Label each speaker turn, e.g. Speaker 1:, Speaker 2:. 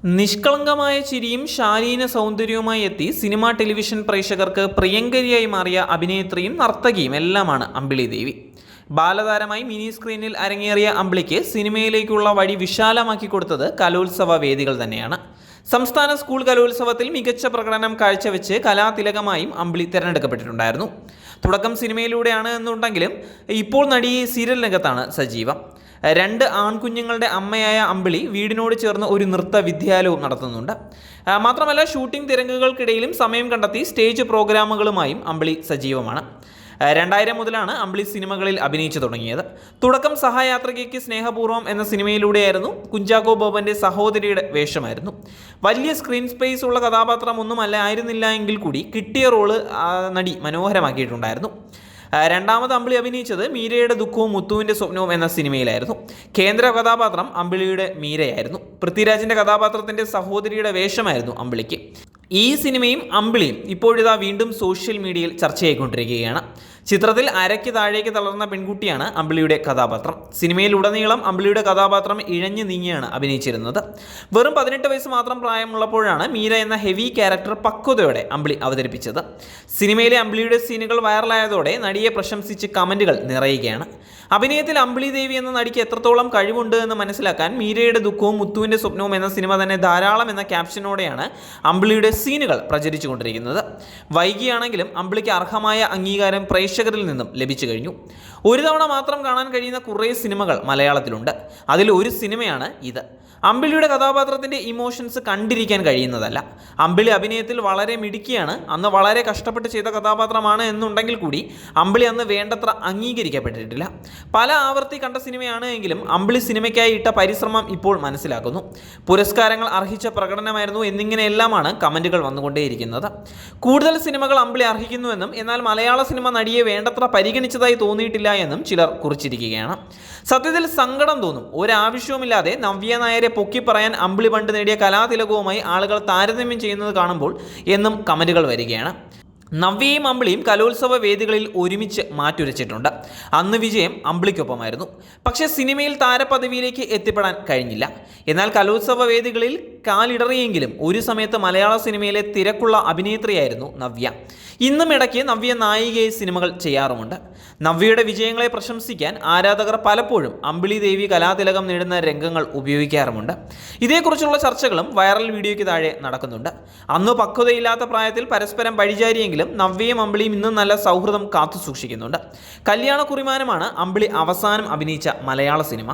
Speaker 1: നിഷ്കളങ്കമായ ചിരിയും ശാലീന സൗന്ദര്യവുമായി എത്തി സിനിമ ടെലിവിഷൻ പ്രേക്ഷകർക്ക് പ്രിയങ്കരിയായി മാറിയ അഭിനേത്രിയും നർത്തകിയും എല്ലാമാണ് അമ്പിളി ദേവി. ബാലതാരമായി മിനി സ്ക്രീനിൽ അരങ്ങേറിയ അമ്പിളിക്ക് സിനിമയിലേക്കുള്ള വഴി വിശാലമാക്കി കൊടുത്തത് കലോത്സവ വേദികൾ തന്നെയാണ്. സംസ്ഥാന സ്കൂൾ കലോത്സവത്തിൽ മികച്ച പ്രകടനം കാഴ്ചവെച്ച് കലാതിലകമായും അമ്പിളി തിരഞ്ഞെടുക്കപ്പെട്ടിട്ടുണ്ടായിരുന്നു. തുടക്കം സിനിമയിലൂടെയാണ് എന്നുണ്ടെങ്കിലും ഇപ്പോൾ നടി സീരിയൽ രംഗത്താണ് സജീവം. 2 ആൺകുഞ്ഞുങ്ങളുടെ അമ്മയായ അമ്പിളി വീടിനോട് ചേർന്ന് ഒരു നൃത്ത വിദ്യാലയവും നടത്തുന്നുണ്ട്. മാത്രമല്ല ഷൂട്ടിംഗ് തിരക്കുകൾക്കിടയിലും സമയം കണ്ടെത്തി സ്റ്റേജ് പ്രോഗ്രാമുകളുമായും അമ്പിളി സജീവമാണ്. 2000 മുതലാണ് അമ്പിളി സിനിമകളിൽ അഭിനയിച്ചു തുടങ്ങിയത്. തുടക്കം സഹയാത്രികയ്ക്ക് സ്നേഹപൂർവ്വം എന്ന സിനിമയിലൂടെയായിരുന്നു. കുഞ്ചാക്കോ ബോബൻ്റെ സഹോദരിയുടെ വേഷമായിരുന്നു. വലിയ സ്ക്രീൻ സ്പേസ് ഉള്ള കഥാപാത്രം ആയിരുന്നില്ല എങ്കിൽ കൂടി കിട്ടിയ റോള് നടി മനോഹരമാക്കിയിട്ടുണ്ടായിരുന്നു. രണ്ടാമത് അമ്പിളി അഭിനയിച്ചത് മീരയുടെ ദുഃഖവും മുത്തുവിൻ്റെ സ്വപ്നവും എന്ന സിനിമയിലായിരുന്നു. കേന്ദ്ര കഥാപാത്രം അമ്പിളിയുടെ മീരയായിരുന്നു. പൃഥ്വിരാജിൻ്റെ കഥാപാത്രത്തിൻ്റെ സഹോദരിയുടെ വേഷമായിരുന്നു അമ്പിളിക്ക്. ഈ സിനിമയും അമ്പിളിയും ഇപ്പോഴിതാ വീണ്ടും സോഷ്യൽ മീഡിയയിൽ ചർച്ചയായിക്കൊണ്ടിരിക്കുകയാണ്. ചിത്രത്തിൽ അരയ്ക്ക് താഴേക്ക് തളർന്ന പെൺകുട്ടിയാണ് അമ്പിളിയുടെ കഥാപാത്രം. സിനിമയിലുടനീളം അമ്പിളിയുടെ കഥാപാത്രം ഇഴഞ്ഞു നീങ്ങിയാണ് അഭിനയിച്ചിരുന്നത്. വെറും 18 വയസ്സ് മാത്രം പ്രായമുള്ളപ്പോഴാണ് മീര എന്ന ഹെവി ക്യാരക്ടർ പക്വതയോടെ അമ്പിളി അവതരിപ്പിച്ചത്. സിനിമയിലെ അമ്പിളിയുടെ സീനുകൾ വൈറലായതോടെ നടിയെ പ്രശംസിച്ച് കമൻറ്റുകൾ നിറയുകയാണ്. അഭിനയത്തിൽ അമ്പിളി ദേവി എന്ന നടിക്ക് എത്രത്തോളം കഴിവുണ്ട് എന്ന് മനസ്സിലാക്കാൻ മീരയുടെ ദുഃഖവും മുത്തുവിൻ്റെ സ്വപ്നവും എന്ന സിനിമ തന്നെ ധാരാളം എന്ന ക്യാപ്ഷനോടെയാണ് അമ്പിളിയുടെ സീനുകൾ പ്രചരിച്ചുകൊണ്ടിരിക്കുന്നത്. വൈകിയാണെങ്കിലും അമ്പിളിക്ക് അർഹമായ അംഗീകാരം പ്രേക്ഷകരിൽ നിന്നും ലഭിച്ചു കഴിഞ്ഞു. ഒരു തവണ മാത്രം കാണാൻ കഴിയുന്ന കുറേ സിനിമകൾ മലയാളത്തിലുണ്ട്. അതിൽ ഒരു സിനിമയാണ് ഇത്. അമ്പിളിയുടെ കഥാപാത്രത്തിൻ്റെ ഇമോഷൻസ് കണ്ടിരിക്കാൻ കഴിയുന്നതല്ല. അമ്പിളി അഭിനയത്തിൽ വളരെ മിടുക്കിയാണ്. അന്ന് വളരെ കഷ്ടപ്പെട്ട് ചെയ്ത കഥാപാത്രമാണ് എന്നുണ്ടെങ്കിൽ കൂടി അമ്പിളി അന്ന് വേണ്ടത്ര അംഗീകരിക്കപ്പെട്ടിട്ടില്ല. പല ആവർത്തി കണ്ട സിനിമയാണ് എങ്കിലും അമ്പിളി സിനിമയ്ക്കായി ഇട്ട പരിശ്രമം ഇപ്പോൾ മനസ്സിലാക്കുന്നു. പുരസ്കാരങ്ങൾ അർഹിച്ച പ്രകടനമായിരുന്നു എന്നിങ്ങനെയെല്ലാമാണ് കമൻറ്റുകൾ വന്നുകൊണ്ടേയിരിക്കുന്നത്. കൂടുതൽ സിനിമകൾ അമ്പിളി അർഹിക്കുന്നുവെന്നും എന്നാൽ മലയാള സിനിമ നടിയെ വേണ്ടത്ര പരിഗണിച്ചതായി തോന്നിയിട്ടില്ല എന്നും ചിലർ കുറിച്ചിരിക്കുകയാണ്. സത്യത്തിൽ സങ്കടം തോന്നും. ഒരാവശ്യവുമില്ലാതെ നവ്യ നായരെ പൊക്കി പറയാൻ അമ്പിളി പണ്ട് നേടിയ കലാതിലകവുമായി ആളുകൾ താരതമ്യം ചെയ്യുന്നത് കാണുമ്പോൾ എന്നും കമൻറ്റുകൾ വരികയാണ്. നവ്യയും അമ്പിളിയും കലോത്സവ വേദികളിൽ ഒരുമിച്ച് മാറ്റുരച്ചിട്ടുണ്ട്. അന്ന് വിജയം അമ്പിളിക്കൊപ്പമായിരുന്നു. പക്ഷേ സിനിമയിൽ താരപദവിയിലേക്ക് എത്തിപ്പെടാൻ കഴിഞ്ഞില്ല. എന്നാൽ കലോത്സവ വേദികളിൽ കാലിടറിയെങ്കിലും ഒരു സമയത്ത് മലയാള സിനിമയിലെ തിരക്കുള്ള അഭിനേത്രിയായിരുന്നു നവ്യ. ഇന്നും ഇടയ്ക്ക് നവ്യ നായികയായി സിനിമകൾ ചെയ്യാറുമുണ്ട്. നവ്യയുടെ വിജയങ്ങളെ പ്രശംസിക്കാൻ ആരാധകർ പലപ്പോഴും അമ്പിളി ദേവി കലാതിലകം നേടുന്ന രംഗങ്ങൾ ഉപയോഗിക്കാറുമുണ്ട്. ഇതേക്കുറിച്ചുള്ള ചർച്ചകളും വൈറൽ വീഡിയോയ്ക്ക് താഴെ നടക്കുന്നുണ്ട്. അന്ന് പക്വതയില്ലാത്ത പ്രായത്തിൽ പരസ്പരം പഴിചാരിയെങ്കിലും നവ്യയും അമ്പിളിയും ഇന്നും നല്ല സൗഹൃദം കാത്തു സൂക്ഷിക്കുന്നുണ്ട്. കല്യാണ കുറിമാനമാണ് അമ്പിളി അവസാനം അഭിനയിച്ച മലയാള സിനിമ.